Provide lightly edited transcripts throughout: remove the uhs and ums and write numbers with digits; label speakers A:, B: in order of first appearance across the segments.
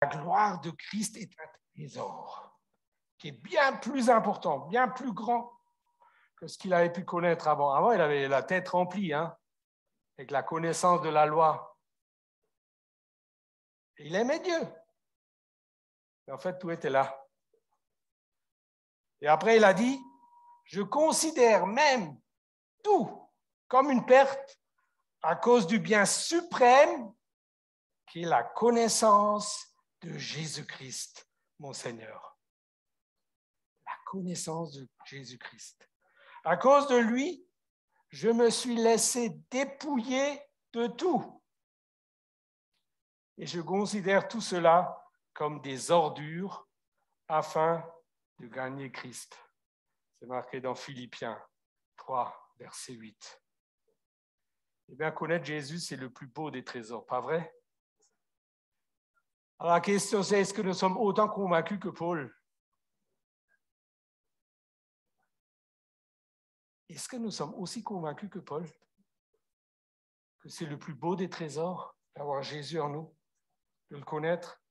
A: gloire de Christ est un trésor qui est bien plus important, bien plus grand que ce qu'il avait pu connaître avant. Avant, il avait la tête remplie, avec la connaissance de la loi. Et il aimait Dieu. Et en fait, tout était là. Et après, il a dit, je considère même tout comme une perte à cause du bien suprême qui est la connaissance de Jésus-Christ, mon Seigneur. La connaissance de Jésus-Christ. À cause de lui, je me suis laissé dépouiller de tout. Et je considère tout cela comme des ordures afin de gagner Christ. C'est marqué dans Philippiens 3, verset 8. Eh bien, connaître Jésus, c'est le plus beau des trésors, pas vrai? Alors la question, c'est est-ce que nous sommes autant convaincus que Paul? Est-ce que nous sommes aussi convaincus que Paul? Que c'est le plus beau des trésors, d'avoir Jésus en nous, de le connaître?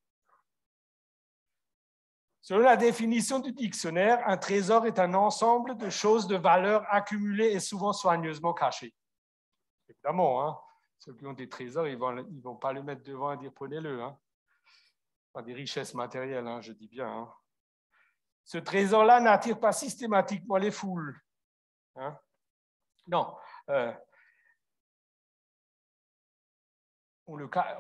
A: Selon la définition du dictionnaire, un trésor est un ensemble de choses de valeur accumulées et souvent soigneusement cachées. Évidemment, ceux qui ont des trésors, ils vont pas le mettre devant et dire prenez-le. Pas des richesses matérielles, je dis bien. Ce trésor-là n'attire pas systématiquement les foules. Non.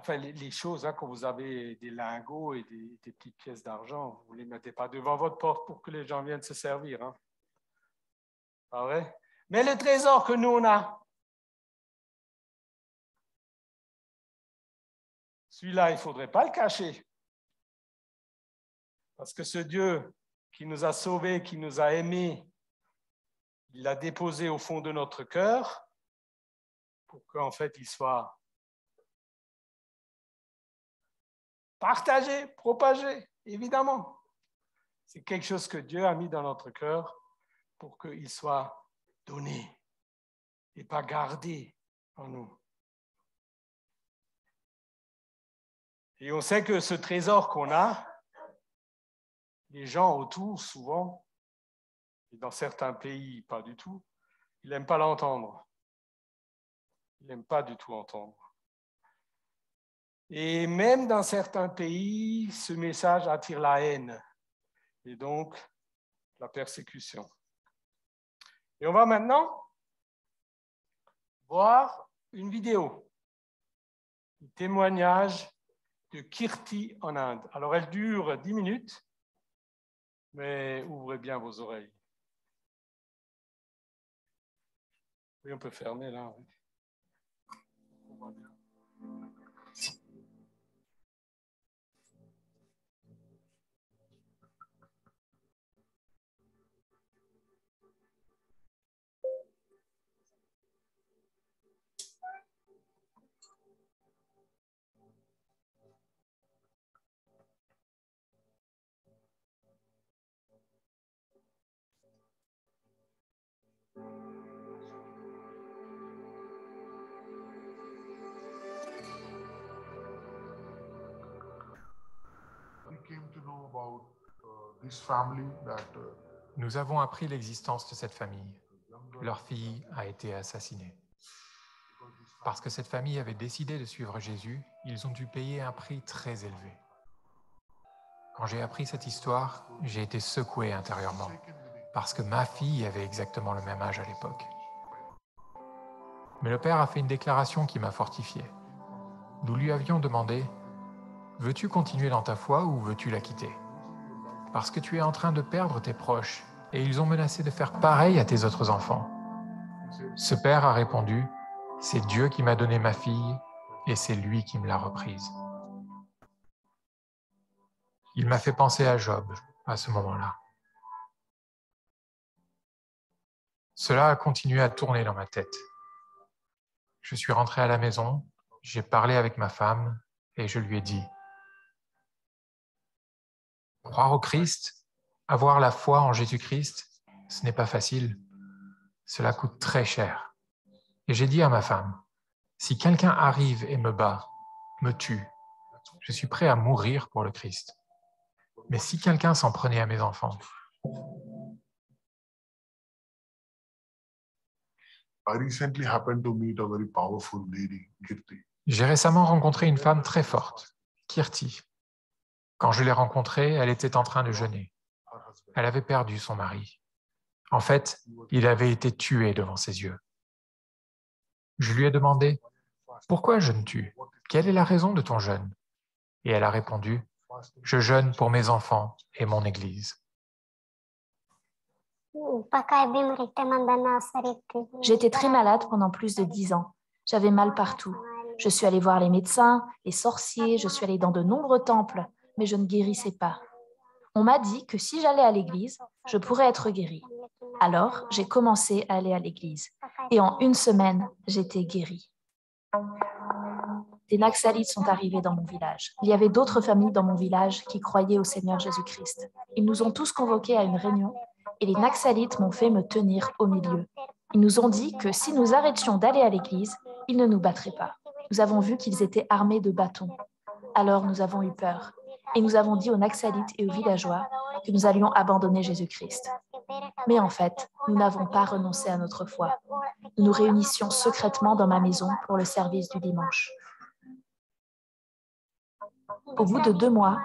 A: Les choses, quand vous avez des lingots et des petites pièces d'argent, vous ne les mettez pas devant votre porte pour que les gens viennent se servir. Pas vrai? Mais le trésor que nous, on a, celui-là, il ne faudrait pas le cacher. Parce que ce Dieu qui nous a sauvés, qui nous a aimés, il l'a déposé au fond de notre cœur pour qu'en fait, il soit partagé, propagé, évidemment. C'est quelque chose que Dieu a mis dans notre cœur pour qu'il soit donné et pas gardé en nous. Et on sait que ce trésor qu'on a, les gens autour, souvent, et dans certains pays, pas du tout, ils n'aiment pas l'entendre. Ils n'aiment pas du tout entendre. Et même dans certains pays, ce message attire la haine et donc la persécution. Et on va maintenant voir une vidéo, un témoignage de Kirti en Inde. Alors, elle dure 10 minutes, mais ouvrez bien vos oreilles. Oui, on peut fermer là. Oui. On voit bien.
B: Nous avons appris l'existence de cette famille. Leur fille a été assassinée. Parce que cette famille avait décidé de suivre Jésus, ils ont dû payer un prix très élevé. Quand j'ai appris cette histoire, j'ai été secoué intérieurement, parce que ma fille avait exactement le même âge à l'époque. Mais le père a fait une déclaration qui m'a fortifié. Nous lui avions demandé « Veux-tu continuer dans ta foi ou veux-tu la quitter ? Parce que tu es en train de perdre tes proches et ils ont menacé de faire pareil à tes autres enfants. » Ce père a répondu « C'est Dieu qui m'a donné ma fille et c'est lui qui me l'a reprise. » Il m'a fait penser à Job à ce moment-là. Cela a continué à tourner dans ma tête. Je suis rentré à la maison, j'ai parlé avec ma femme et je lui ai dit « Croire au Christ, avoir la foi en Jésus-Christ, ce n'est pas facile. Cela coûte très cher. » Et j'ai dit à ma femme « Si quelqu'un arrive et me bat, me tue, Je suis prêt à mourir pour le Christ. Mais si quelqu'un s'en prenait à mes enfants, j'ai récemment rencontré une femme très forte, Kirti. Quand je l'ai rencontrée, elle était en train de jeûner. Elle avait perdu son mari. En fait, il avait été tué devant ses yeux. Je lui ai demandé « Pourquoi jeûnes-tu? Quelle est la raison de ton jeûne ?» Et elle a répondu « Je jeûne pour mes enfants et mon Église. »
C: J'étais très malade pendant plus de 10 ans. J'avais mal partout. Je suis allée voir les médecins, les sorciers, je suis allée dans de nombreux temples, mais je ne guérissais pas. On m'a dit que si j'allais à l'église, je pourrais être guérie. Alors, j'ai commencé à aller à l'église. Et en 1 semaine, j'étais guérie. Des Naxalites sont arrivés dans mon village. Il y avait d'autres familles dans mon village qui croyaient au Seigneur Jésus-Christ. Ils nous ont tous convoqués à une réunion et les Naxalites m'ont fait me tenir au milieu. Ils nous ont dit que si nous arrêtions d'aller à l'église, ils ne nous battraient pas. Nous avons vu qu'ils étaient armés de bâtons. Alors nous avons eu peur et nous avons dit aux Naxalites et aux villageois que nous allions abandonner Jésus-Christ. Mais en fait, nous n'avons pas renoncé à notre foi. Nous nous réunissions secrètement dans ma maison pour le service du dimanche. Au bout de 2 mois,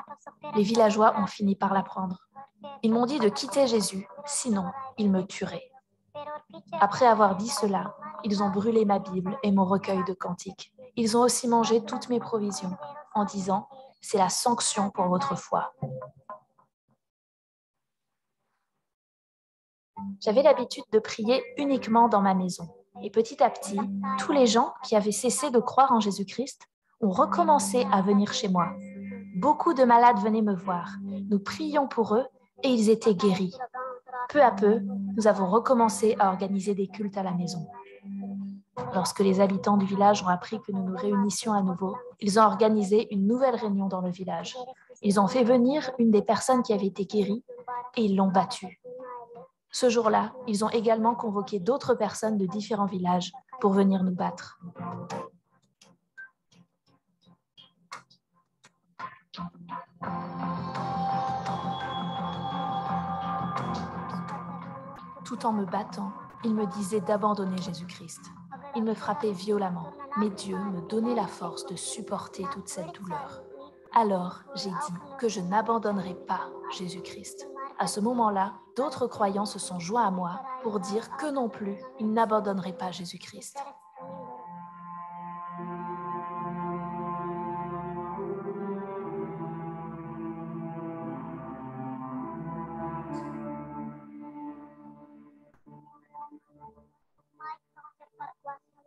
C: les villageois ont fini par l'apprendre. Ils m'ont dit de quitter Jésus, sinon ils me tueraient. Après avoir dit cela, ils ont brûlé ma Bible et mon recueil de cantiques. Ils ont aussi mangé toutes mes provisions en disant « C'est la sanction pour votre foi ». J'avais l'habitude de prier uniquement dans ma maison. Et petit à petit, tous les gens qui avaient cessé de croire en Jésus-Christ ont recommencé à venir chez moi. Beaucoup de malades venaient me voir. Nous prions pour eux et ils étaient guéris. Peu à peu, nous avons recommencé à organiser des cultes à la maison. Lorsque les habitants du village ont appris que nous nous réunissions à nouveau, ils ont organisé une nouvelle réunion dans le village. Ils ont fait venir une des personnes qui avait été guérie et ils l'ont battue. Ce jour-là, ils ont également convoqué d'autres personnes de différents villages pour venir nous battre. Tout en me battant, ils me disaient d'abandonner Jésus-Christ. Ils me frappaient violemment, mais Dieu me donnait la force de supporter toute cette douleur. Alors, j'ai dit que je n'abandonnerai pas Jésus-Christ. À ce moment-là, d'autres croyants se sont joints à moi pour dire que non plus, ils n'abandonneraient pas Jésus-Christ.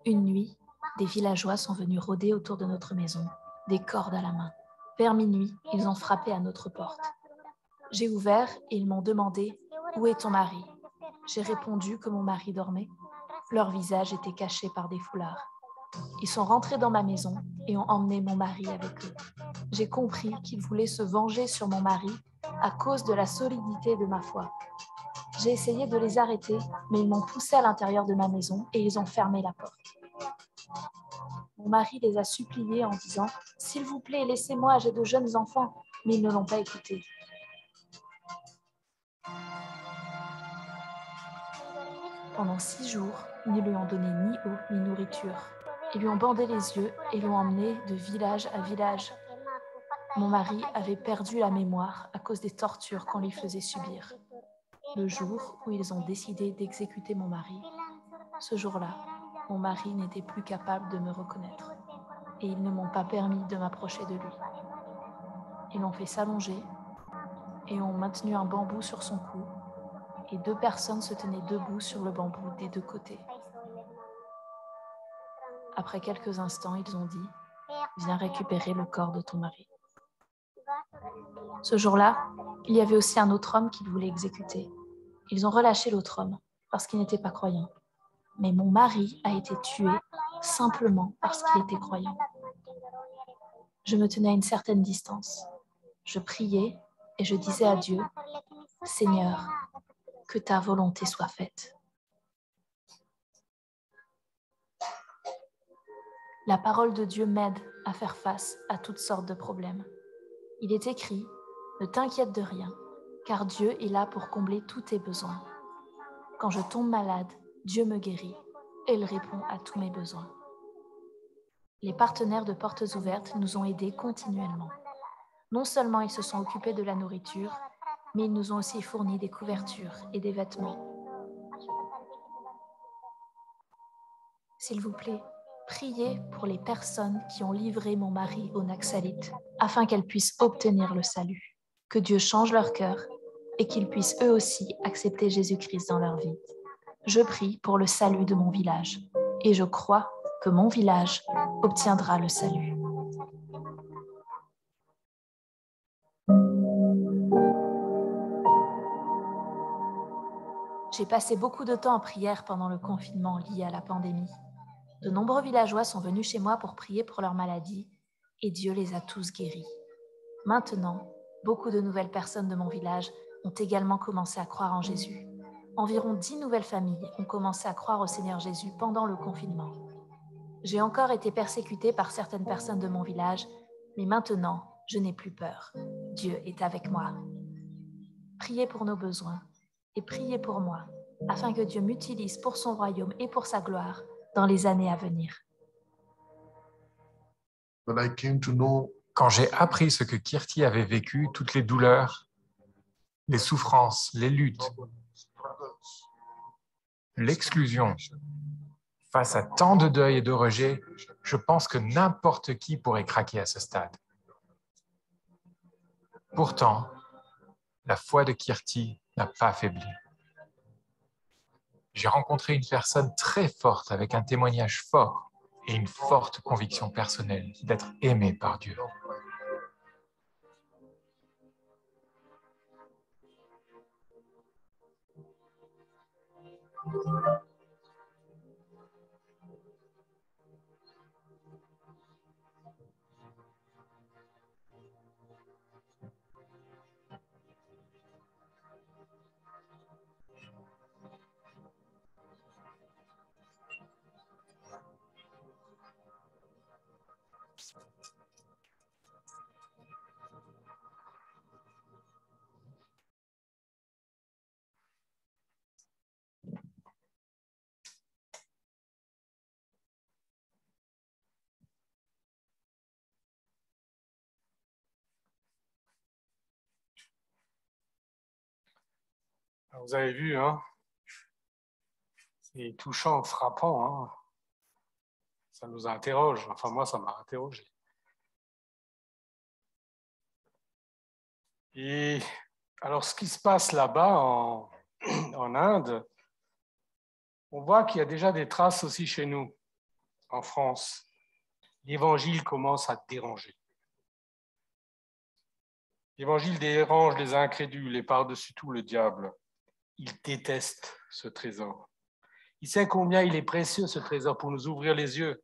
C: Une nuit, des villageois sont venus rôder autour de notre maison, des cordes à la main. Vers minuit, ils ont frappé à notre porte. J'ai ouvert et ils m'ont demandé « Où est ton mari ?» J'ai répondu que mon mari dormait. Leur visage était caché par des foulards. Ils sont rentrés dans ma maison et ont emmené mon mari avec eux. J'ai compris qu'ils voulaient se venger sur mon mari à cause de la solidité de ma foi. J'ai essayé de les arrêter, mais ils m'ont poussé à l'intérieur de ma maison et ils ont fermé la porte. Mon mari les a suppliés en disant « S'il vous plaît, laissez-moi, j'ai de jeunes enfants », mais ils ne l'ont pas écouté. Pendant 6 jours, ils ne lui ont donné ni eau ni nourriture. Ils lui ont bandé les yeux et l'ont emmené de village à village. Mon mari avait perdu la mémoire à cause des tortures qu'on lui faisait subir. Le jour où ils ont décidé d'exécuter mon mari, ce jour-là, mon mari n'était plus capable de me reconnaître et ils ne m'ont pas permis de m'approcher de lui. Ils l'ont fait s'allonger et ont maintenu un bambou sur son cou et 2 personnes se tenaient debout sur le bambou des 2 côtés. Après quelques instants, ils ont dit « Viens récupérer le corps de ton mari ». Ce jour-là, il y avait aussi un autre homme qu'ils voulaient exécuter. Ils ont relâché l'autre homme parce qu'il n'était pas croyant. Mais mon mari a été tué simplement parce qu'il était croyant. Je me tenais à une certaine distance. Je priais et je disais à Dieu « Seigneur, que ta volonté soit faite ». La parole de Dieu m'aide à faire face à toutes sortes de problèmes. Il est écrit « Ne t'inquiète de rien, car Dieu est là pour combler tous tes besoins. Quand je tombe malade, Dieu me guérit et il répond à tous mes besoins. » Les partenaires de Portes Ouvertes nous ont aidés continuellement. Non seulement ils se sont occupés de la nourriture, mais ils nous ont aussi fourni des couvertures et des vêtements. S'il vous plaît, priez pour les personnes qui ont livré mon mari aux Naxalites, afin qu'elles puissent obtenir le salut. Que Dieu change leur cœur et qu'ils puissent eux aussi accepter Jésus-Christ dans leur vie. Je prie pour le salut de mon village et je crois que mon village obtiendra le salut. J'ai passé beaucoup de temps en prière pendant le confinement lié à la pandémie. De nombreux villageois sont venus chez moi pour prier pour leur maladie et Dieu les a tous guéris. Maintenant, beaucoup de nouvelles personnes de mon village ont également commencé à croire en Jésus. Environ 10 nouvelles familles ont commencé à croire au Seigneur Jésus pendant le confinement. J'ai encore été persécutée par certaines personnes de mon village, mais maintenant, je n'ai plus peur. Dieu est avec moi. Priez pour nos besoins et priez pour moi, afin que Dieu m'utilise pour son royaume et pour sa gloire dans les années à venir.
B: Quand j'ai appris ce que Kirti avait vécu, toutes les douleurs, les souffrances, les luttes, l'exclusion, face à tant de deuil et de rejet, je pense que n'importe qui pourrait craquer à ce stade. Pourtant, la foi de Kirti n'a pas faibli. J'ai rencontré une personne très forte avec un témoignage fort et une forte conviction personnelle d'être aimée par Dieu.
A: Vous avez vu, hein? C'est touchant, frappant. Hein? Ça nous interroge. Enfin, moi, ça m'a interrogé. Et alors, ce qui se passe là-bas en Inde, on voit qu'il y a déjà des traces aussi chez nous, en France. L'Évangile commence à déranger. L'Évangile dérange les incrédules et par-dessus tout le diable. Il déteste ce trésor. Il sait combien il est précieux, ce trésor, pour nous ouvrir les yeux.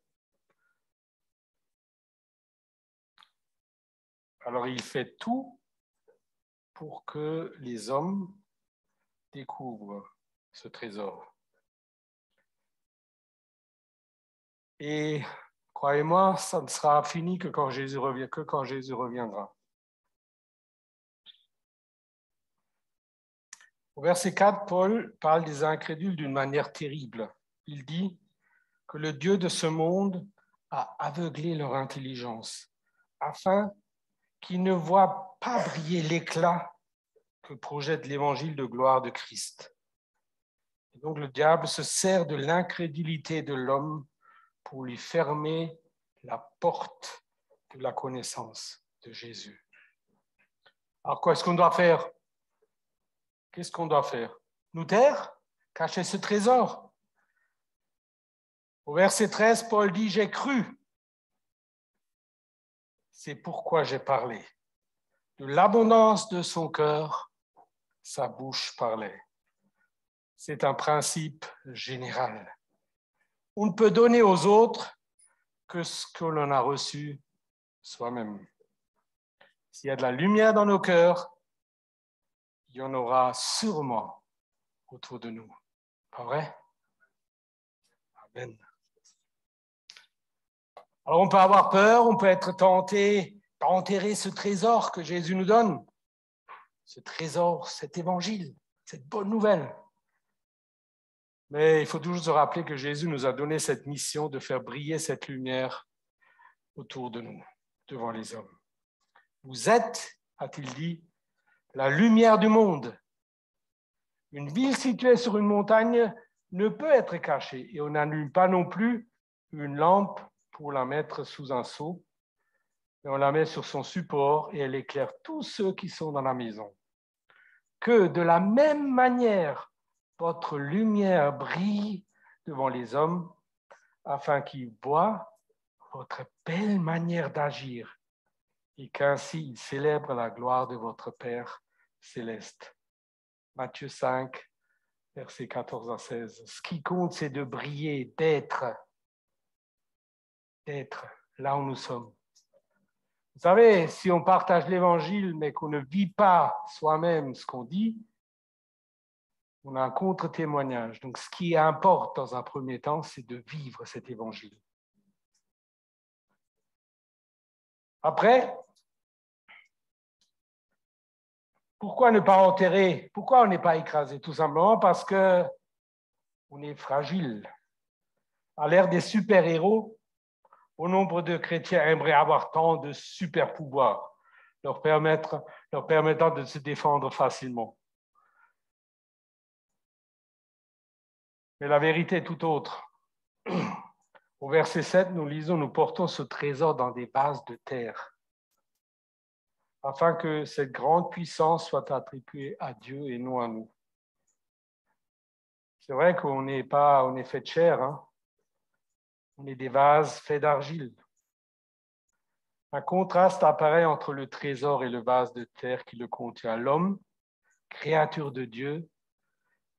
A: Alors, il fait tout pour que les hommes découvrent ce trésor. Et croyez-moi, ça ne sera fini que quand Jésus reviendra. Au verset 4, Paul parle des incrédules d'une manière terrible. Il dit que le Dieu de ce monde a aveuglé leur intelligence, afin qu'ils ne voient pas briller l'éclat que projette l'évangile de gloire de Christ. Et donc le diable se sert de l'incrédulité de l'homme pour lui fermer la porte de la connaissance de Jésus. Alors, qu'est-ce qu'on doit faire? Qu'est-ce qu'on doit faire? Nous taire? Cacher ce trésor? Au verset 13, Paul dit « J'ai cru. C'est pourquoi j'ai parlé. De l'abondance de son cœur, sa bouche parlait. » C'est un principe général. On ne peut donner aux autres que ce que l'on a reçu soi-même. S'il y a de la lumière dans nos cœurs, il y en aura sûrement autour de nous. Pas vrai? Amen. Alors on peut avoir peur, on peut être tenté d'enterrer ce trésor que Jésus nous donne, ce trésor, cet évangile, cette bonne nouvelle. Mais il faut toujours se rappeler que Jésus nous a donné cette mission de faire briller cette lumière autour de nous, devant les hommes. Vous êtes, a-t-il dit, la lumière du monde. Une ville située sur une montagne ne peut être cachée et on n'allume pas non plus une lampe pour la mettre sous un seau, mais on la met sur son support et elle éclaire tous ceux qui sont dans la maison. Que de la même manière, votre lumière brille devant les hommes afin qu'ils voient votre belle manière d'agir et qu'ainsi ils célèbrent la gloire de votre Père céleste. Matthieu 5, versets 14 à 16. Ce qui compte, c'est de briller, d'être là où nous sommes. Vous savez, si on partage l'Évangile, mais qu'on ne vit pas soi-même ce qu'on dit, on a un contre-témoignage. Donc, ce qui importe dans un premier temps, c'est de vivre cet Évangile. Après, pourquoi ne pas enterrer? Pourquoi on n'est pas écrasé? Tout simplement parce qu'on est fragile. À l'ère des super-héros, bon nombre de chrétiens aimeraient avoir tant de super-pouvoirs, leur permettant de se défendre facilement. Mais la vérité est tout autre. Au verset 7, nous lisons, nous portons ce trésor dans des vases de terre, afin que cette grande puissance soit attribuée à Dieu et non à nous. C'est vrai qu'on n'est pas, on est fait de chair, hein? On est des vases faits d'argile. Un contraste apparaît entre le trésor et le vase de terre qui le contient. L'homme, créature de Dieu,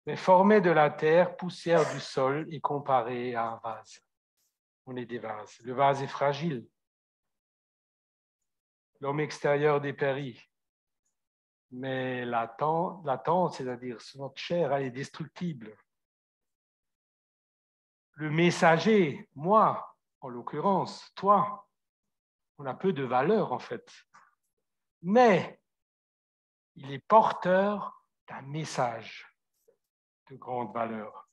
A: mais formé de la terre, poussière du sol, est comparé à un vase. On est des vases. Le vase est fragile. L'homme extérieur dépérit. Mais la tente, c'est-à-dire notre chair, elle est destructible. Le messager, moi, en l'occurrence, toi, on a peu de valeur en fait. Mais il est porteur d'un message de grande valeur.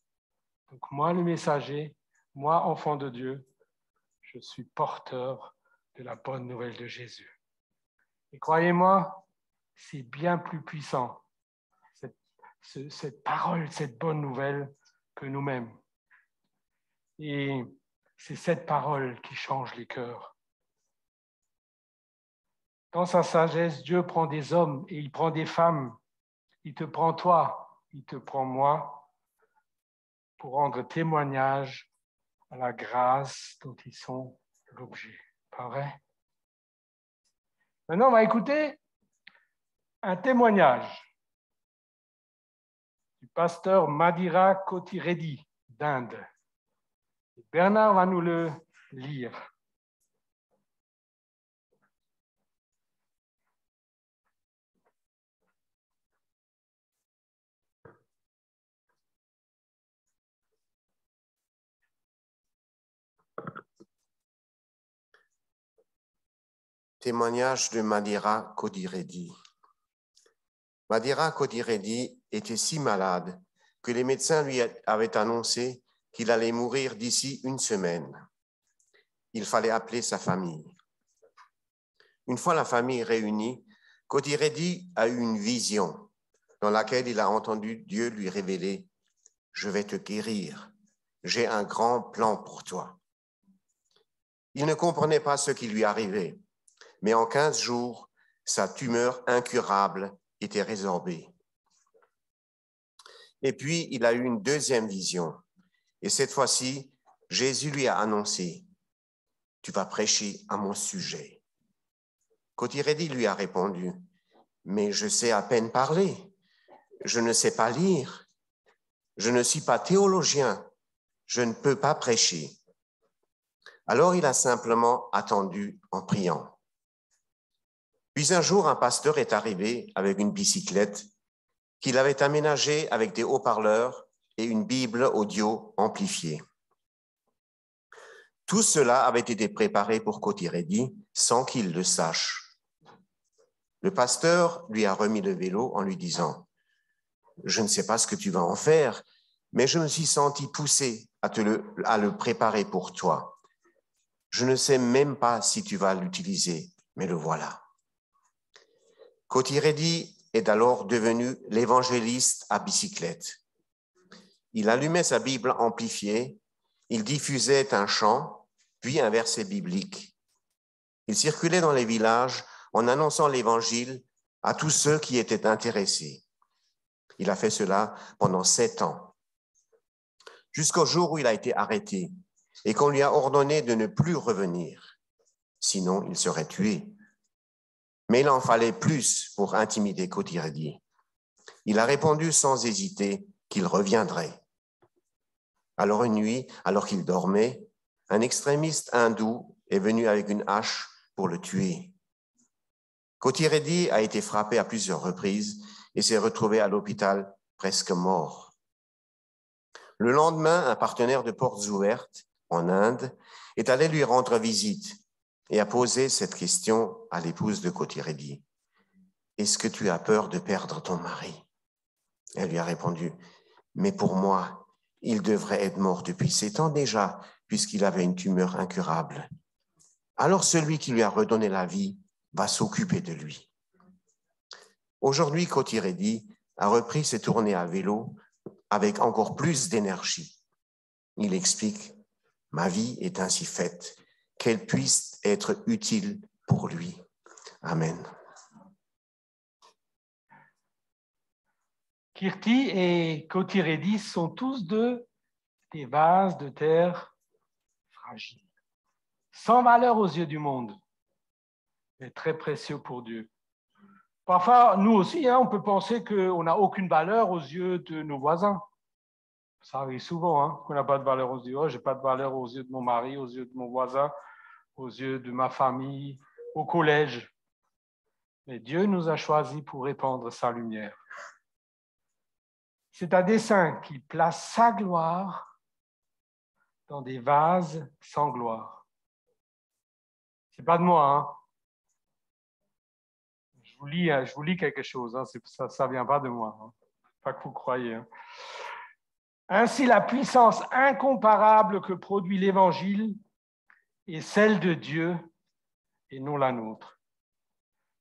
A: Donc moi, le messager, moi, enfant de Dieu, je suis porteur de la bonne nouvelle de Jésus. Et croyez-moi, c'est bien plus puissant, cette parole, cette bonne nouvelle, que nous-mêmes. Et c'est cette parole qui change les cœurs. Dans sa sagesse, Dieu prend des hommes et il prend des femmes. Il te prend toi, il te prend moi, pour rendre témoignage à la grâce dont ils sont l'objet. Pas vrai? Maintenant, on va écouter un témoignage du pasteur Madhira Kothiredi d'Inde. Bernard va nous le lire.
D: Témoignage de Madhira Kothiredi. Madhira Kothiredi était si malade que les médecins lui avaient annoncé qu'il allait mourir d'ici une semaine. Il fallait appeler sa famille. Une fois la famille réunie, Kothiredi a eu une vision dans laquelle il a entendu Dieu lui révéler « Je vais te guérir, j'ai un grand plan pour toi ». Il ne comprenait pas ce qui lui arrivait, mais en 15 jours, sa tumeur incurable était résorbée. Et puis, il a eu une deuxième vision. Et cette fois-ci, Jésus lui a annoncé « Tu vas prêcher à mon sujet ». Kothiredi lui a répondu « Mais je sais à peine parler, je ne sais pas lire, je ne suis pas théologien, je ne peux pas prêcher ». Alors il a simplement attendu en priant. Puis un jour, un pasteur est arrivé avec une bicyclette qu'il avait aménagée avec des haut-parleurs et une Bible audio amplifiée. Tout cela avait été préparé pour Kotiredi sans qu'il le sache. Le pasteur lui a remis le vélo en lui disant « Je ne sais pas ce que tu vas en faire, mais je me suis senti poussé à le préparer pour toi. Je ne sais même pas si tu vas l'utiliser, mais le voilà. » Kotiredi est alors devenu l'évangéliste à bicyclette. Il allumait sa Bible amplifiée, il diffusait un chant, puis un verset biblique. Il circulait dans les villages en annonçant l'Évangile à tous ceux qui étaient intéressés. Il a fait cela pendant 7 ans, jusqu'au jour où il a été arrêté et qu'on lui a ordonné de ne plus revenir, sinon il serait tué. Mais il en fallait plus pour intimider Kotiredi. Il a répondu sans hésiter qu'il reviendrait. Alors une nuit, alors qu'il dormait, un extrémiste hindou est venu avec une hache pour le tuer. Kotiredi a été frappé à plusieurs reprises et s'est retrouvé à l'hôpital presque mort. Le lendemain, un partenaire de Portes Ouvertes en Inde est allé lui rendre visite et a posé cette question à l'épouse de Kotiredi. « Est-ce que tu as peur de perdre ton mari ?» Elle lui a répondu « Mais pour moi, il devrait être mort depuis 7 ans déjà, puisqu'il avait une tumeur incurable. Alors celui qui lui a redonné la vie va s'occuper de lui. » Aujourd'hui, Kotiredi a repris ses tournées à vélo avec encore plus d'énergie. Il explique « Ma vie est ainsi faite, qu'elle puisse être utile pour lui. » Amen.
A: Kirti et Kotiredi sont tous deux des vases de terre fragiles, sans valeur aux yeux du monde, mais très précieux pour Dieu. Parfois, nous aussi, on peut penser qu'on n'a aucune valeur aux yeux de nos voisins. Ça arrive souvent, qu'on n'a pas de valeur aux yeux. Oh, je n'ai pas de valeur aux yeux de mon mari, aux yeux de mon voisin, aux yeux de ma famille, au collège. Mais Dieu nous a choisis pour répandre sa lumière. C'est à dessein qu'il place sa gloire dans des vases sans gloire. Ce n'est pas de moi. Je vous lis quelque chose. Ça ne vient pas de moi. Pas que vous croyez. Ainsi, la puissance incomparable que produit l'Évangile est celle de Dieu et non la nôtre.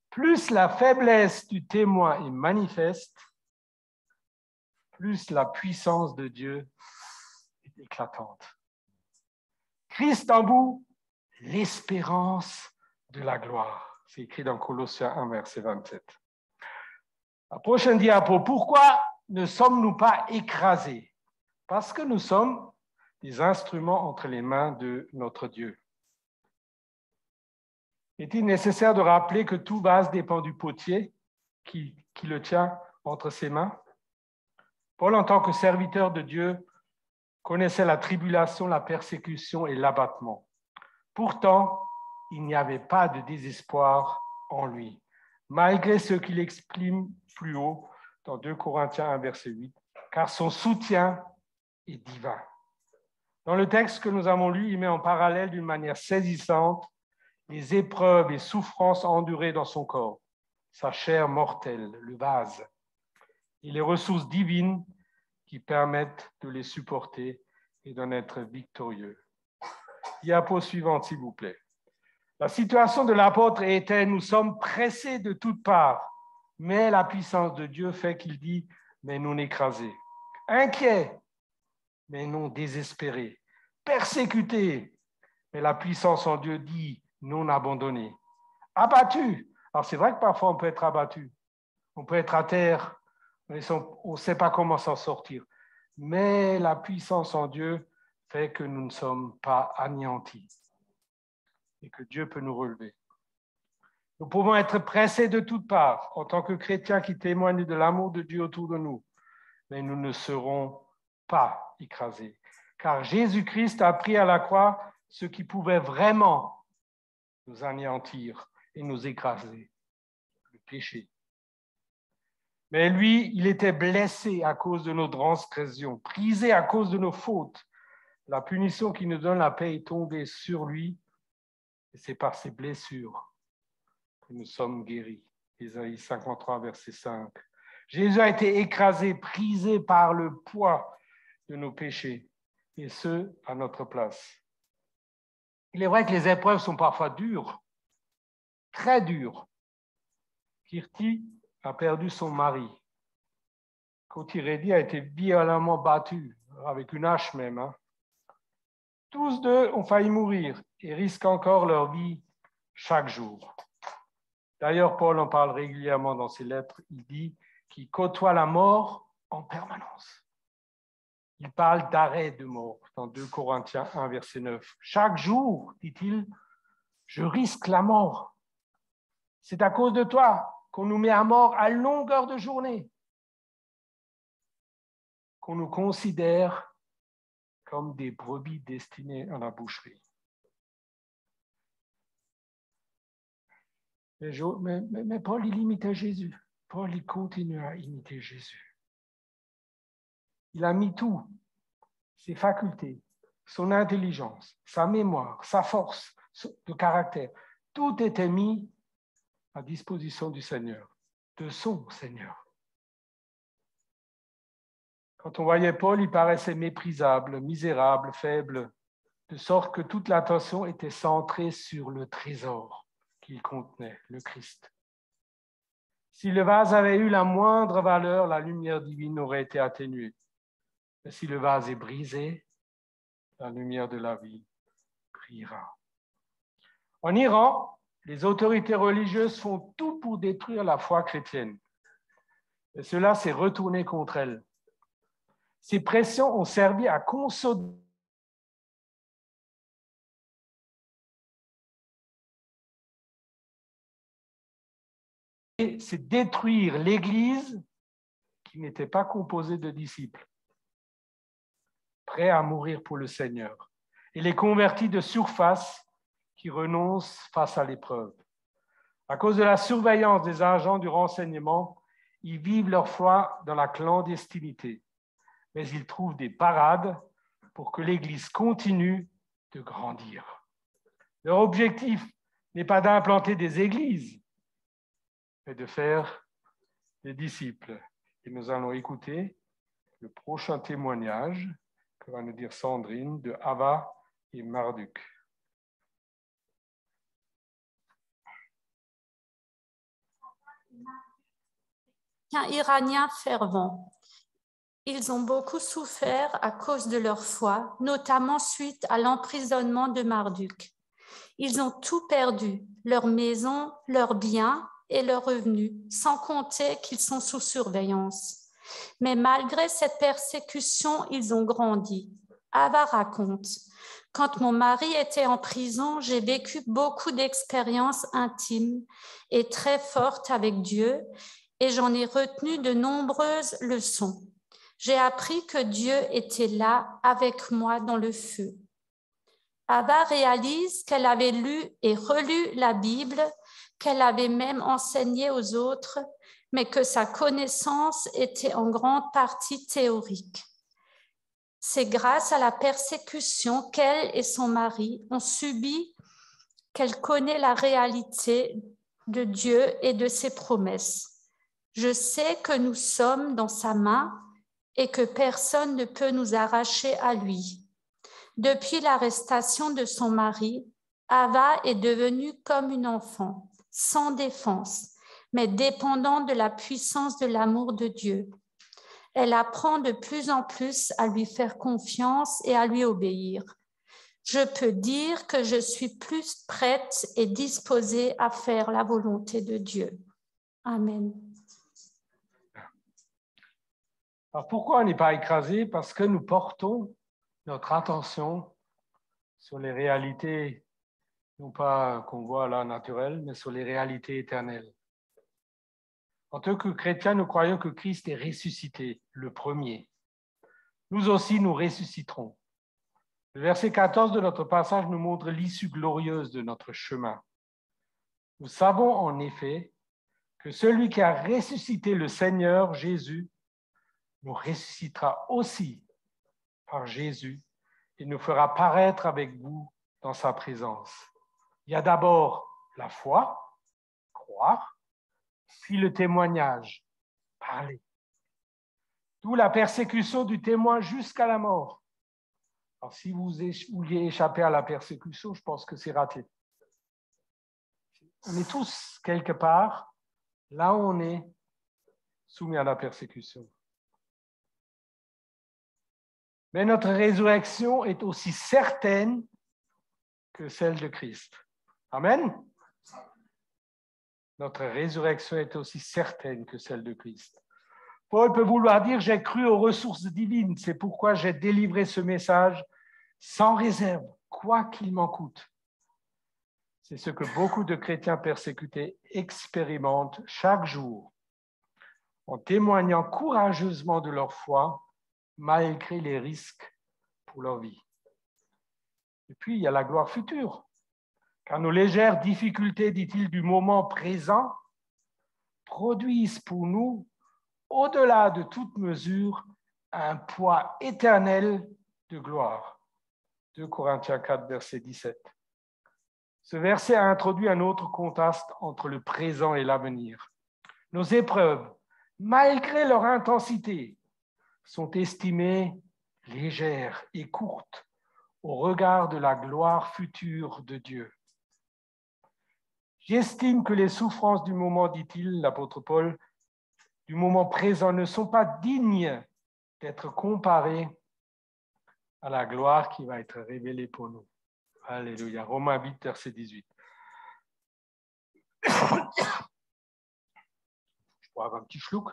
A: Plus la faiblesse du témoin est manifeste, plus la puissance de Dieu est éclatante. Christ en vous, l'espérance de la gloire. C'est écrit dans Colossiens 1, verset 27. La prochaine diapo. Pourquoi ne sommes-nous pas écrasés? Parce que nous sommes des instruments entre les mains de notre Dieu. Est-il nécessaire de rappeler que tout vase dépend du potier qui le tient entre ses mains? Paul, en tant que serviteur de Dieu, connaissait la tribulation, la persécution et l'abattement. Pourtant, il n'y avait pas de désespoir en lui, malgré ce qu'il exprime plus haut dans 2 Corinthiens 1, verset 8, car son soutien est divin. Dans le texte que nous avons lu, il met en parallèle d'une manière saisissante les épreuves et souffrances endurées dans son corps, sa chair mortelle, le vase, et les ressources divines qui permettent de les supporter et d'en être victorieux. Diapo suivante, s'il vous plaît. La situation de l'apôtre était « Nous sommes pressés de toutes parts, mais la puissance de Dieu fait qu'il dit « Mais non écrasés. Inquiets, mais non désespérés. Persécutés, mais la puissance en Dieu dit « Non abandonnés. Abattus. » Alors c'est vrai que parfois on peut être abattu. On peut être à terre, mais on ne sait pas comment s'en sortir. Mais la puissance en Dieu fait que nous ne sommes pas anéantis et que Dieu peut nous relever. Nous pouvons être pressés de toutes parts en tant que chrétiens qui témoignent de l'amour de Dieu autour de nous, mais nous ne serons pas écrasés, car Jésus-Christ a pris à la croix ce qui pouvait vraiment nous anéantir et nous écraser, le péché. Mais lui, il était blessé à cause de nos transgressions, brisé à cause de nos fautes. La punition qui nous donne la paix est tombée sur lui, et c'est par ses blessures que nous sommes guéris. Ésaïe 53, verset 5. Jésus a été écrasé, brisé par le poids de nos péchés, et ce, à notre place. Il est vrai que les épreuves sont parfois dures, très dures. Kirti a perdu son mari. Kotiredi a été violemment battu, avec une hache même. Tous deux ont failli mourir et risquent encore leur vie chaque jour. D'ailleurs, Paul en parle régulièrement dans ses lettres. Il dit qu'il côtoie la mort en permanence. Il parle d'arrêt de mort dans 2 Corinthiens 1, verset 9. Chaque jour, dit-il, je risque la mort. C'est à cause de toi qu'on nous met à mort à longueur de journée, qu'on nous considère comme des brebis destinées à la boucherie. Mais Paul, il imitait Jésus. Paul, il continue à imiter Jésus. Il a mis tout, ses facultés, son intelligence, sa mémoire, sa force de caractère. Tout était mis à disposition du Seigneur, de son Seigneur. Quand on voyait Paul, il paraissait méprisable, misérable, faible, de sorte que toute l'attention était centrée sur le trésor qu'il contenait, le Christ. Si le vase avait eu la moindre valeur, la lumière divine aurait été atténuée. Mais si le vase est brisé, la lumière de la vie brillera. En Iran, les autorités religieuses font tout pour détruire la foi chrétienne. Et cela s'est retourné contre elles. Ces pressions ont servi à consolider c'est détruire l'Église qui n'était pas composée de disciples, prêts à mourir pour le Seigneur, et les convertis de surface qui renoncent face à l'épreuve. À cause de la surveillance des agents du renseignement, ils vivent leur foi dans la clandestinité, mais ils trouvent des parades pour que l'Église continue de grandir. Leur objectif n'est pas d'implanter des églises, mais de faire des disciples. Et nous allons écouter le prochain témoignage que va nous dire Sandrine de Ava et Marduk.
E: Iraniens fervents. Ils ont beaucoup souffert à cause de leur foi, notamment suite à l'emprisonnement de Marduk. Ils ont tout perdu, leur maison, leurs biens et leurs revenus, sans compter qu'ils sont sous surveillance. Mais malgré cette persécution, ils ont grandi. Ava raconte, « Quand mon mari était en prison, j'ai vécu beaucoup d'expériences intimes et très fortes avec Dieu et j'en ai retenu de nombreuses leçons. J'ai appris que Dieu était là avec moi dans le feu. » Ava réalise qu'elle avait lu et relu la Bible, qu'elle avait même enseigné aux autres, mais que sa connaissance était en grande partie théorique. C'est grâce à la persécution qu'elle et son mari ont subi qu'elle connaît la réalité de Dieu et de ses promesses. Je sais que nous sommes dans sa main et que personne ne peut nous arracher à lui. Depuis l'arrestation de son mari, Ava est devenue comme une enfant, sans défense, mais dépendante de la puissance de l'amour de Dieu. Elle apprend de plus en plus à lui faire confiance et à lui obéir. Je peux dire que je suis plus prête et disposée à faire la volonté de Dieu. Amen.
A: Alors pourquoi on n'est pas écrasé? Parce que nous portons notre attention sur les réalités, non pas qu'on voit là naturelles, mais sur les réalités éternelles. En tant que chrétiens, nous croyons que Christ est ressuscité, le premier. Nous aussi, nous ressusciterons. Le verset 14 de notre passage nous montre l'issue glorieuse de notre chemin. Nous savons en effet que celui qui a ressuscité le Seigneur Jésus nous ressuscitera aussi par Jésus il nous fera paraître avec vous dans sa présence. Il y a d'abord la foi, croire, puis le témoignage, parler. D'où la persécution du témoin jusqu'à la mort. Alors, si vous vouliez échapper à la persécution, je pense que c'est raté. On est tous, quelque part, là où on est soumis à la persécution. Mais notre résurrection est aussi certaine que celle de Christ. Amen. Notre résurrection est aussi certaine que celle de Christ. Paul peut vouloir dire « j'ai cru aux ressources divines, c'est pourquoi j'ai délivré ce message sans réserve, quoi qu'il m'en coûte ». C'est ce que beaucoup de chrétiens persécutés expérimentent chaque jour en témoignant courageusement de leur foi malgré les risques pour leur vie. Et puis, il y a la gloire future, car nos légères difficultés, dit-il, du moment présent produisent pour nous, au-delà de toute mesure, un poids éternel de gloire. 2 Corinthiens 4, verset 17. Ce verset a introduit un autre contraste entre le présent et l'avenir. Nos épreuves, malgré leur intensité, sont estimées légères et courtes au regard de la gloire future de Dieu. J'estime que les souffrances du moment, dit-il, l'apôtre Paul, du moment présent ne sont pas dignes d'être comparées à la gloire qui va être révélée pour nous. Alléluia. Romains 8, verset 18. Je pourrais avoir un petit schluck.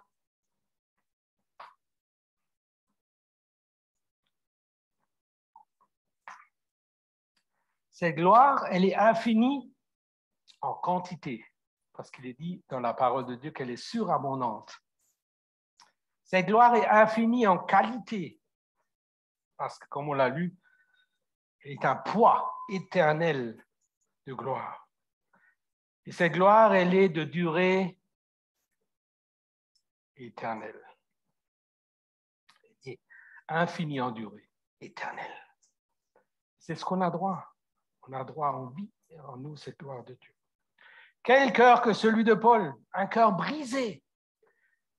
A: Cette gloire, elle est infinie en quantité, parce qu'il est dit dans la parole de Dieu qu'elle est surabondante. Cette gloire est infinie en qualité, parce que, comme on l'a lu, elle est un poids éternel de gloire. Et cette gloire, elle est de durée éternelle. Elle est infinie en durée, éternelle. C'est ce qu'on a droit. On a droit, on vit en nous cette gloire de Dieu. Quel cœur que celui de Paul, un cœur brisé,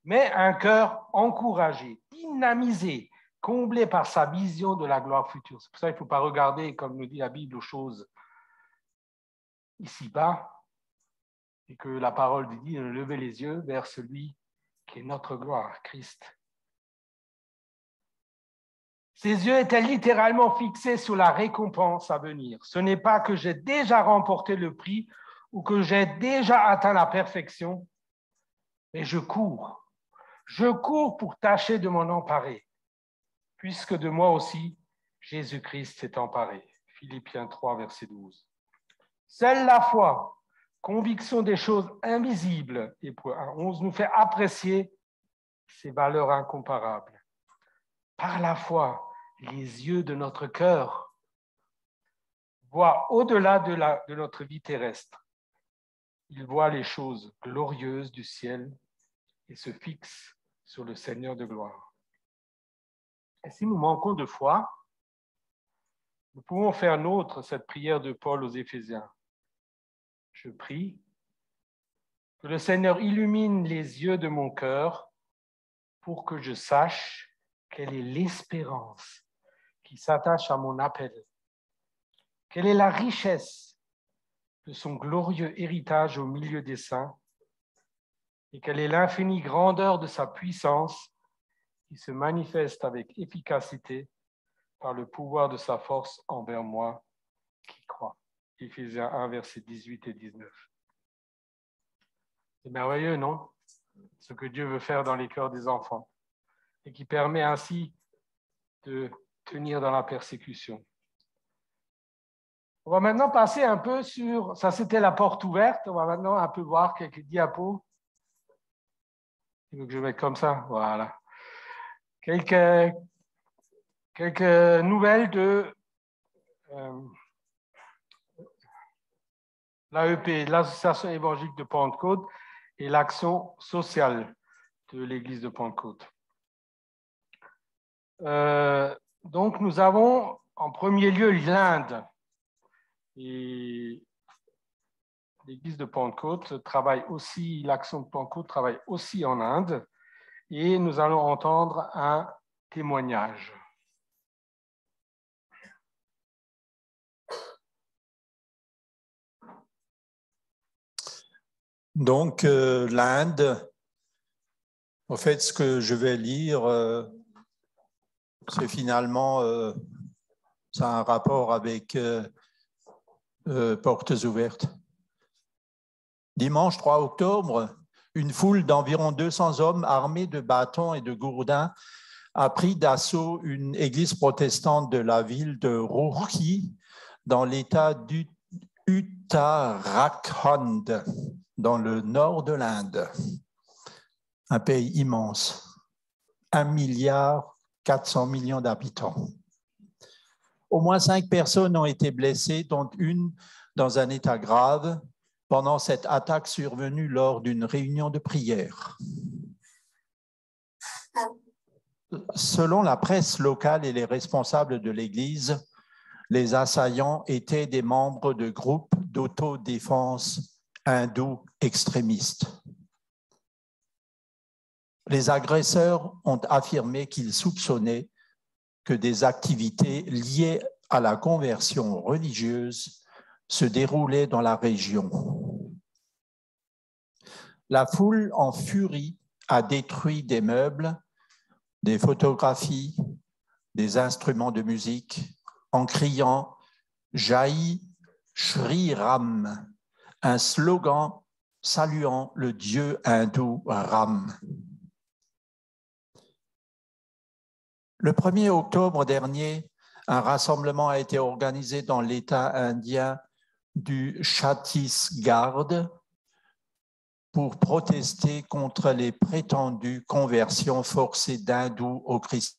A: mais un cœur encouragé, dynamisé, comblé par sa vision de la gloire future. C'est pour ça qu'il ne faut pas regarder, comme nous dit la Bible, aux choses ici-bas, et que la parole dit de lever les yeux vers celui qui est notre gloire, Christ. Ses yeux étaient littéralement fixés sur la récompense à venir. Ce n'est pas que j'ai déjà remporté le prix ou que j'ai déjà atteint la perfection, mais je cours. Je cours pour tâcher de m'en emparer, puisque de moi aussi, Jésus-Christ s'est emparé. Philippiens 3, verset 12. Seule la foi, conviction des choses invisibles, et point 11, nous fait apprécier ces valeurs incomparables. Par la foi, les yeux de notre cœur voient au-delà de notre vie terrestre. Ils voient les choses glorieuses du ciel et se fixent sur le Seigneur de gloire. Et si nous manquons de foi, nous pouvons faire nôtre cette prière de Paul aux Éphésiens. Je prie que le Seigneur illumine les yeux de mon cœur pour que je sache quelle est l'espérance qui s'attache à mon appel. Quelle est la richesse de son glorieux héritage au milieu des saints et quelle est l'infinie grandeur de sa puissance qui se manifeste avec efficacité par le pouvoir de sa force envers moi qui crois. Éphésiens 1, versets 18 et 19. C'est merveilleux, non? Ce que Dieu veut faire dans les cœurs des enfants et qui permet ainsi de tenir dans la persécution. On va maintenant passer un peu sur, ça c'était la porte ouverte, on va maintenant un peu voir quelques diapos. Il faut que je mette comme ça, voilà. Quelques nouvelles de l'AEP, l'Association évangélique de Pentecôte, et l'action sociale de l'Église de Pentecôte. Donc, nous avons en premier lieu l'Inde. Et l'Église de Pentecôte travaille aussi, l'Action de Pentecôte travaille aussi en Inde. Et nous allons entendre un témoignage.
F: Donc, l'Inde, en fait, ce que je vais lire, c'est finalement, ça a un rapport avec Portes ouvertes. Dimanche 3 octobre, une foule d'environ 200 hommes armés de bâtons et de gourdins a pris d'assaut une église protestante de la ville de Roorkee dans l'État d'Uttarakhand, dans le nord de l'Inde. Un pays immense, 1,4 milliard d'habitants. Au moins 5 personnes ont été blessées, dont une dans un état grave, pendant cette attaque survenue lors d'une réunion de prière. Selon la presse locale et les responsables de l'Église, les assaillants étaient des membres de groupes d'autodéfense hindous extrémistes. Les agresseurs ont affirmé qu'ils soupçonnaient que des activités liées à la conversion religieuse se déroulaient dans la région. La foule en furie a détruit des meubles, des photographies, des instruments de musique en criant « Jai Shri Ram », un slogan saluant le dieu hindou Ram. Le 1er octobre dernier, un rassemblement a été organisé dans l'État indien du Chhattisgarh pour protester contre les prétendues conversions forcées d'hindous au christianisme.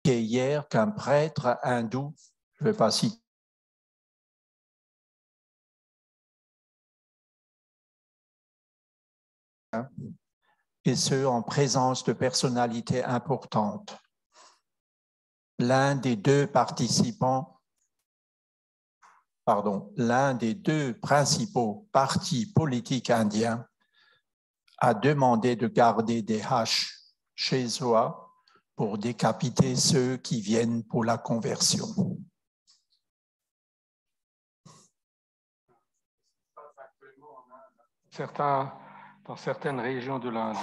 F: Hier qu'un prêtre hindou, je ne vais pas citer, et ce en présence de personnalités importantes. L'un des deux principaux partis politiques indiens a demandé de garder des haches chez soi pour décapiter ceux qui viennent pour la conversion.
A: Dans certaines régions de l'Inde.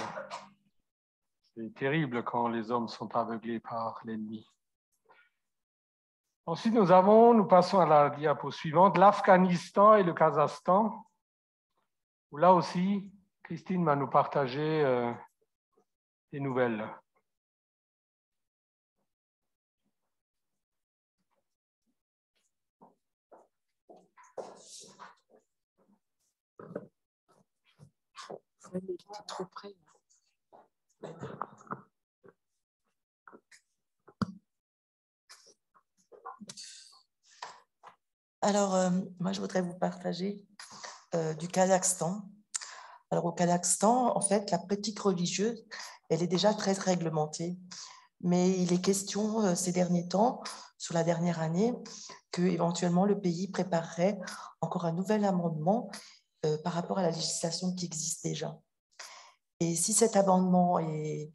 A: C'est terrible quand les hommes sont aveuglés par l'ennemi. Ensuite, nous passons à la diapo suivante, l'Afghanistan et le Kazakhstan, où là aussi, Christine va nous partager des nouvelles.
G: Trop près. Alors, moi, je voudrais vous partager du Kazakhstan. Alors, au Kazakhstan, en fait, la pratique religieuse, elle est déjà très réglementée. Mais il est question ces derniers temps, sur la dernière année, que éventuellement le pays préparerait encore un nouvel amendement par rapport à la législation qui existe déjà. Et si cet amendement est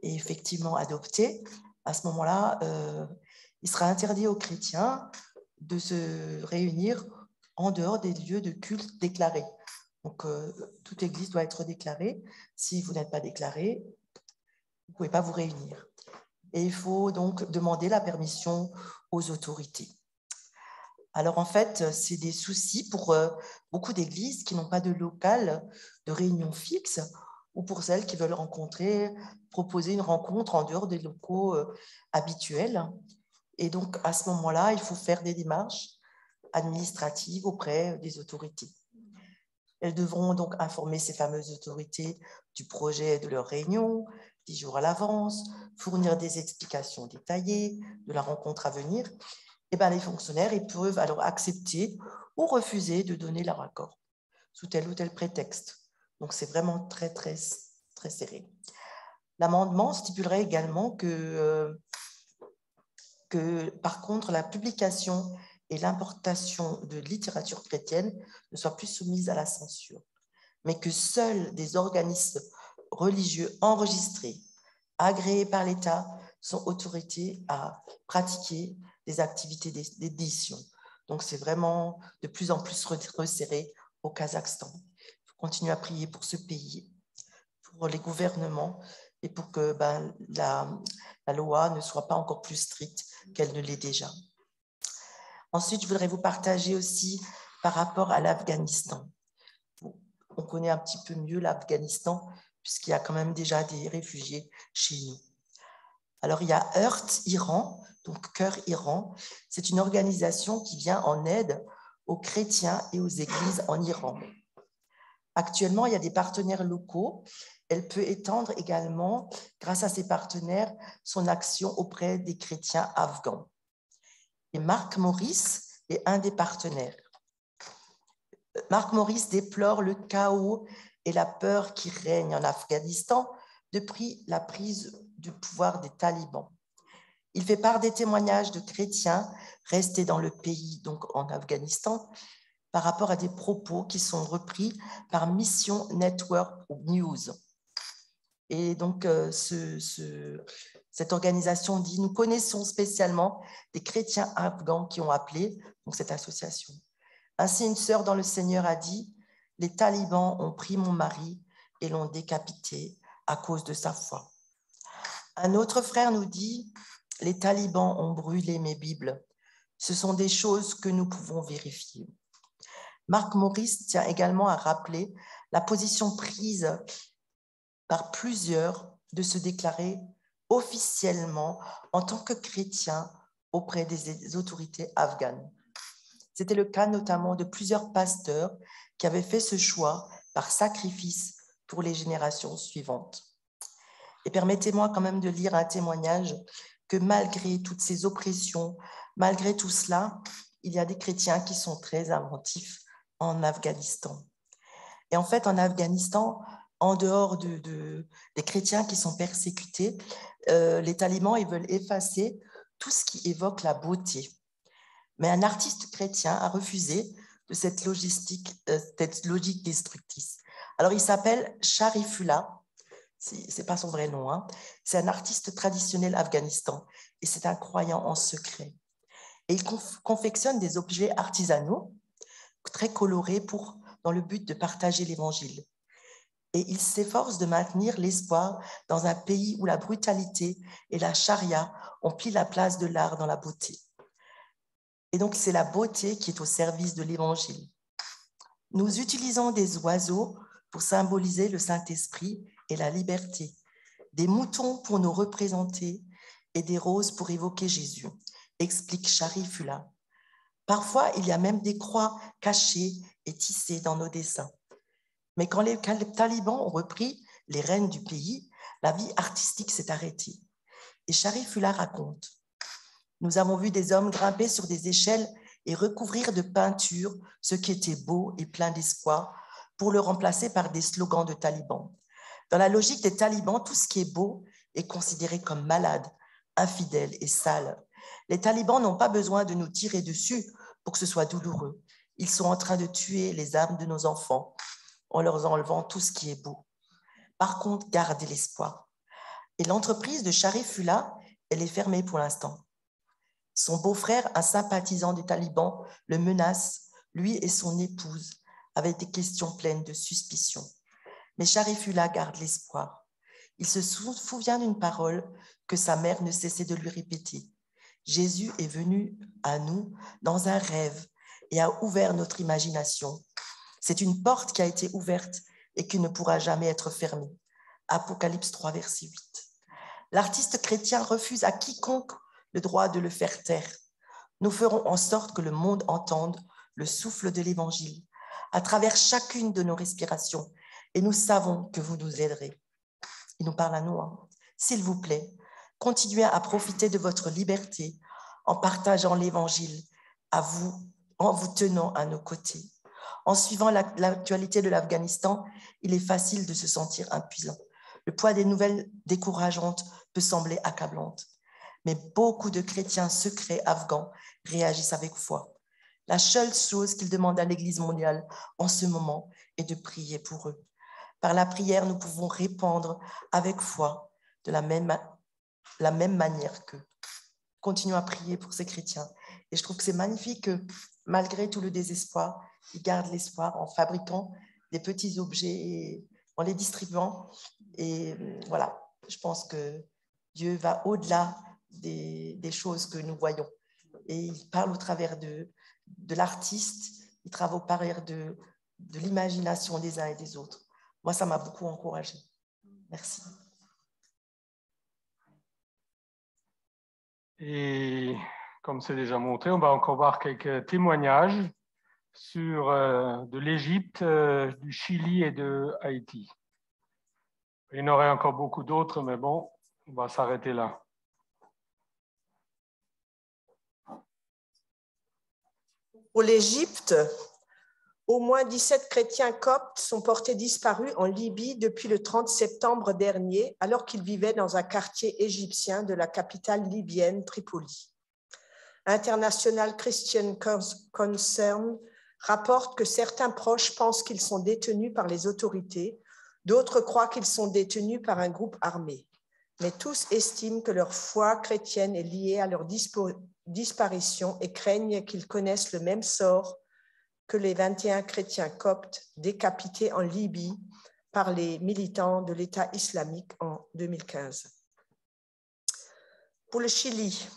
G: effectivement adopté, à ce moment-là, il sera interdit aux chrétiens de se réunir en dehors des lieux de culte déclarés. Donc, toute église doit être déclarée. Si vous n'êtes pas déclaré, vous ne pouvez pas vous réunir. Et il faut donc demander la permission aux autorités. Alors, en fait, c'est des soucis pour beaucoup d'églises qui n'ont pas de local de réunion fixe ou pour celles qui veulent proposer une rencontre en dehors des locaux habituels. Et donc, à ce moment-là, il faut faire des démarches administratives auprès des autorités. Elles devront donc informer ces fameuses autorités du projet de leur réunion, 10 jours à l'avance, fournir des explications détaillées de la rencontre à venir. Et bien, les fonctionnaires ils peuvent alors accepter ou refuser de donner leur accord sous tel ou tel prétexte. Donc, c'est vraiment très, très, très serré. L'amendement stipulerait également que, par contre, la publication et l'importation de littérature chrétienne ne soient plus soumises à la censure, mais que seuls des organismes religieux enregistrés, agréés par l'État, sont autorisés à pratiquer des activités d'édition. Donc, c'est vraiment de plus en plus resserré au Kazakhstan. Il faut continuer à prier pour ce pays, pour les gouvernements, et pour que la loi ne soit pas encore plus stricte qu'elle ne l'est déjà. Ensuite, je voudrais vous partager aussi par rapport à l'Afghanistan. On connaît un petit peu mieux l'Afghanistan, puisqu'il y a quand même déjà des réfugiés chez nous. Alors, il y a Heart Iran, donc Cœur Iran. C'est une organisation qui vient en aide aux chrétiens et aux églises en Iran. Actuellement, il y a des partenaires locaux. Elle peut étendre également, grâce à ses partenaires, son action auprès des chrétiens afghans. Et Marc Maurice est un des partenaires. Marc Maurice déplore le chaos et la peur qui règnent en Afghanistan depuis la prise du pouvoir des talibans. Il fait part des témoignages de chrétiens restés dans le pays, donc en Afghanistan, par rapport à des propos qui sont repris par Mission Network News. Et donc, cette organisation dit « Nous connaissons spécialement des chrétiens afghans qui ont appelé donc cette association. Ainsi, une sœur dans le Seigneur a dit « Les talibans ont pris mon mari et l'ont décapité à cause de sa foi. » Un autre frère nous dit « Les talibans ont brûlé mes Bibles. Ce sont des choses que nous pouvons vérifier. » Marc Maurice tient également à rappeler la position prise par plusieurs de se déclarer officiellement en tant que chrétien auprès des autorités afghanes. C'était le cas notamment de plusieurs pasteurs qui avaient fait ce choix par sacrifice pour les générations suivantes. Et permettez-moi quand même de lire un témoignage que malgré toutes ces oppressions, malgré tout cela, il y a des chrétiens qui sont très inventifs en Afghanistan. Et en fait, en Afghanistan, en dehors des chrétiens qui sont persécutés, les talibans ils veulent effacer tout ce qui évoque la beauté. Mais un artiste chrétien a refusé de cette logique destructrice. Alors, il s'appelle Sharifullah. Ce n'est pas son vrai nom. Hein. C'est un artiste traditionnel afghanistan et c'est un croyant en secret. Et il confectionne des objets artisanaux très colorés dans le but de partager l'évangile. Et il s'efforce de maintenir l'espoir dans un pays où la brutalité et la charia ont pris la place de l'art dans la beauté. Et donc, c'est la beauté qui est au service de l'évangile. Nous utilisons des oiseaux pour symboliser le Saint-Esprit et la liberté, des moutons pour nous représenter et des roses pour évoquer Jésus, explique Sharifullah. Parfois, il y a même des croix cachées et tissées dans nos dessins. Mais quand les talibans ont repris les rênes du pays, la vie artistique s'est arrêtée. Et Sharifullah raconte: nous avons vu des hommes grimper sur des échelles et recouvrir de peinture ce qui était beau et plein d'espoir pour le remplacer par des slogans de talibans. Dans la logique des talibans, tout ce qui est beau est considéré comme malade, infidèle et sale. Les talibans n'ont pas besoin de nous tirer dessus pour que ce soit douloureux. Ils sont en train de tuer les âmes de nos enfants en leur enlevant tout ce qui est beau. Par contre, gardez l'espoir. Et l'entreprise de Sharifullah, elle est fermée pour l'instant. Son beau-frère, un sympathisant des talibans, le menace, lui et son épouse, avec des questions pleines de suspicion. Mais Sharifullah garde l'espoir. Il se souvient d'une parole que sa mère ne cessait de lui répéter. Jésus est venu à nous dans un rêve et a ouvert notre imagination. C'est une porte qui a été ouverte et qui ne pourra jamais être fermée. Apocalypse 3, verset 8. L'artiste chrétien refuse à quiconque le droit de le faire taire. Nous ferons en sorte que le monde entende le souffle de l'Évangile à travers chacune de nos respirations et nous savons que vous nous aiderez. Il nous parle à nous. S'il vous plaît, continuez à profiter de votre liberté en partageant l'Évangile en vous tenant à nos côtés. En suivant l'actualité de l'Afghanistan, il est facile de se sentir impuissant. Le poids des nouvelles décourageantes peut sembler accablante. Mais beaucoup de chrétiens secrets afghans réagissent avec foi. La seule chose qu'ils demandent à l'Église mondiale en ce moment est de prier pour eux. Par la prière, nous pouvons répondre avec foi de la même manière qu'eux. Continuons à prier pour ces chrétiens. Et je trouve que c'est magnifique que malgré tout le désespoir, ils gardent l'espoir en fabriquant des petits objets et en les distribuant. Et voilà, je pense que Dieu va au-delà des choses que nous voyons. Et il parle au travers de l'artiste, il travaille au travers de l'imagination des uns et des autres. Moi, ça m'a beaucoup encouragée. Merci.
A: Et comme c'est déjà montré, on va encore voir quelques témoignages sur de l'Égypte, du Chili et de Haïti. Il y en aurait encore beaucoup d'autres, mais bon, on va s'arrêter là.
H: Pour l'Égypte, au moins 17 chrétiens coptes sont portés disparus en Libye depuis le 30 septembre dernier, alors qu'ils vivaient dans un quartier égyptien de la capitale libyenne, Tripoli. International Christian Concern rapporte que certains proches pensent qu'ils sont détenus par les autorités, d'autres croient qu'ils sont détenus par un groupe armé. Mais tous estiment que leur foi chrétienne est liée à leur disparition et craignent qu'ils connaissent le même sort que les 21 chrétiens coptes décapités en Libye par les militants de l'État islamique en 2015. Pour le Chili,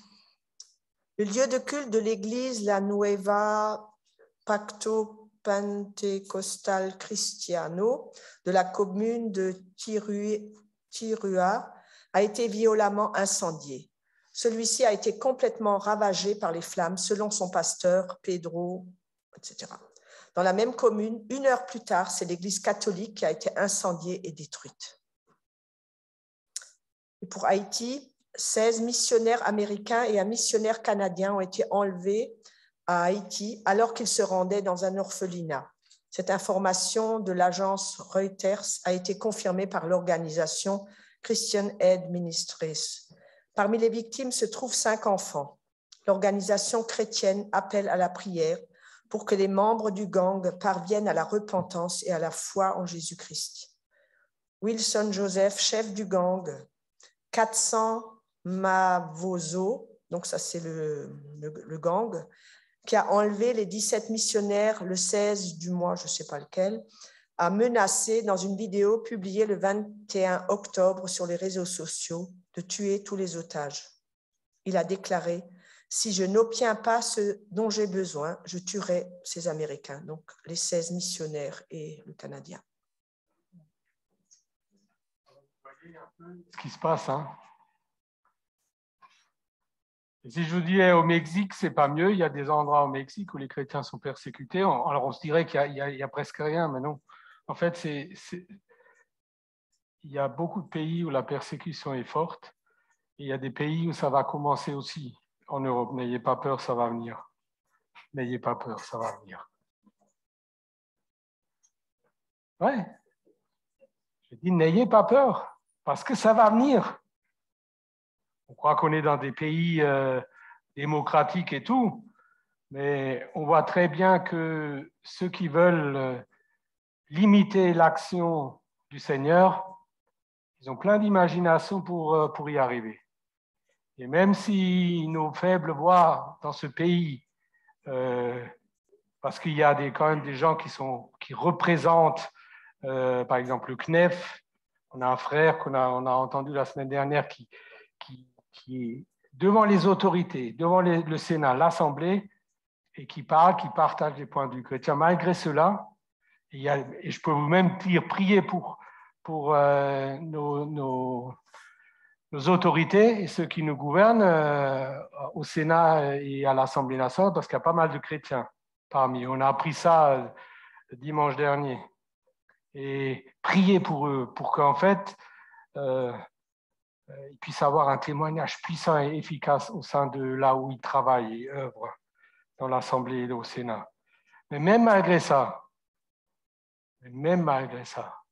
H: le lieu de culte de l'église La Nueva Pacto Pentecostal Cristiano de la commune de Tirua a été violemment incendié. Celui-ci a été complètement ravagé par les flammes, selon son pasteur Pedro, etc. Dans la même commune, 1 heure plus tard, c'est l'église catholique qui a été incendiée et détruite. Et pour Haïti, 16 missionnaires américains et un missionnaire canadien ont été enlevés à Haïti alors qu'ils se rendaient dans un orphelinat. Cette information de l'agence Reuters a été confirmée par l'organisation Christian Aid Ministries. Parmi les victimes se trouvent 5 enfants. L'organisation chrétienne appelle à la prière pour que les membres du gang parviennent à la repentance et à la foi en Jésus-Christ. Wilson Joseph, chef du gang, 400 Mavoso, donc ça c'est le gang, qui a enlevé les 17 missionnaires le 16 du mois, je ne sais pas lequel, a menacé dans une vidéo publiée le 21 octobre sur les réseaux sociaux de tuer tous les otages. Il a déclaré « Si je n'obtiens pas ce dont j'ai besoin, je tuerai ces Américains », donc les 16 missionnaires et le Canadien.
A: Vous voyez un peu ce qui se passe, hein? Et si je vous dis au Mexique, c'est pas mieux, il y a des endroits au Mexique où les chrétiens sont persécutés. Alors on se dirait qu'il y a presque rien, mais non. En fait, il y a beaucoup de pays où la persécution est forte. Et il y a des pays où ça va commencer aussi. En Europe, n'ayez pas peur, ça va venir. N'ayez pas peur, ça va venir. Ouais. Je dis, n'ayez pas peur, parce que ça va venir. On croit qu'on est dans des pays démocratiques et tout, mais on voit très bien que ceux qui veulent limiter l'action du Seigneur, ils ont plein d'imagination pour y arriver. Et même si nos faibles voix dans ce pays, parce qu'il y a quand même des gens qui représentent, par exemple, le CNEF, on a un frère qu'on a entendu la semaine dernière qui est devant les autorités, devant le Sénat, l'Assemblée, et qui parle, qui partage les points de vue chrétiens. Malgré cela, et je peux vous même dire, prier pour nos autorités et ceux qui nous gouvernent au Sénat et à l'Assemblée nationale, parce qu'il y a pas mal de chrétiens parmi eux. On a appris ça dimanche dernier. Et prier pour eux, pour qu'en fait, ils puissent avoir un témoignage puissant et efficace au sein de là où ils travaillent et œuvrent, dans l'Assemblée et au Sénat. Mais même malgré ça, Mais même malgré ça,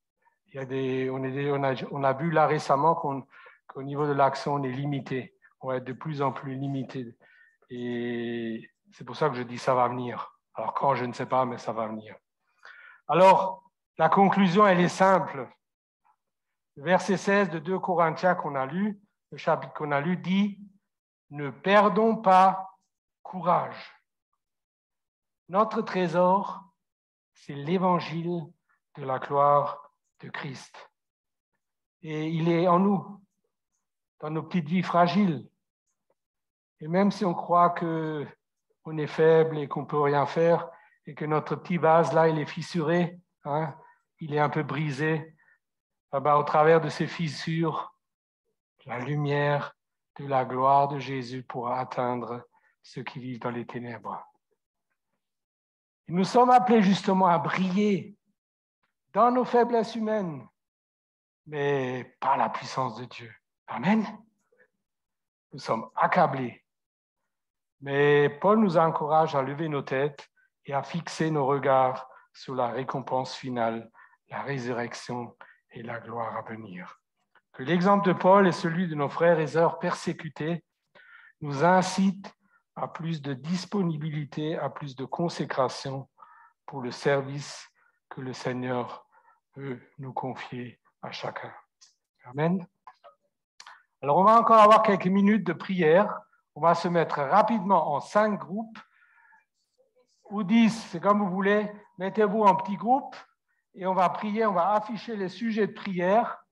A: on a vu là récemment qu'au niveau de l'action, on est limité. On va être de plus en plus limité. Et c'est pour ça que je dis ça va venir. Alors quand, je ne sais pas, mais ça va venir. Alors, la conclusion, elle est simple. Le verset 16 de 2 Corinthiens qu'on a lu, le chapitre qu'on a lu, dit « Ne perdons pas courage. Notre trésor, c'est l'évangile de la gloire de Christ. Et il est en nous, dans nos petites vies fragiles. Et même si on croit qu'on est faible et qu'on ne peut rien faire, et que notre petit vase, là, il est fissuré, hein, il est un peu brisé, au travers de ces fissures, la lumière de la gloire de Jésus pourra atteindre ceux qui vivent dans les ténèbres. Et nous sommes appelés justement à briller dans nos faiblesses humaines, mais par la puissance de Dieu. Amen. Nous sommes accablés. Mais Paul nous encourage à lever nos têtes et à fixer nos regards sur la récompense finale, la résurrection et la gloire à venir. Que l'exemple de Paul et celui de nos frères et sœurs persécutés nous incitent à plus de disponibilité, à plus de consécration pour le service que le Seigneur veut nous confier à chacun. Amen. Alors, on va encore avoir quelques minutes de prière. On va se mettre rapidement en 5 groupes ou 10, c'est comme vous voulez. Mettez-vous en petits groupes et on va prier, on va afficher les sujets de prière.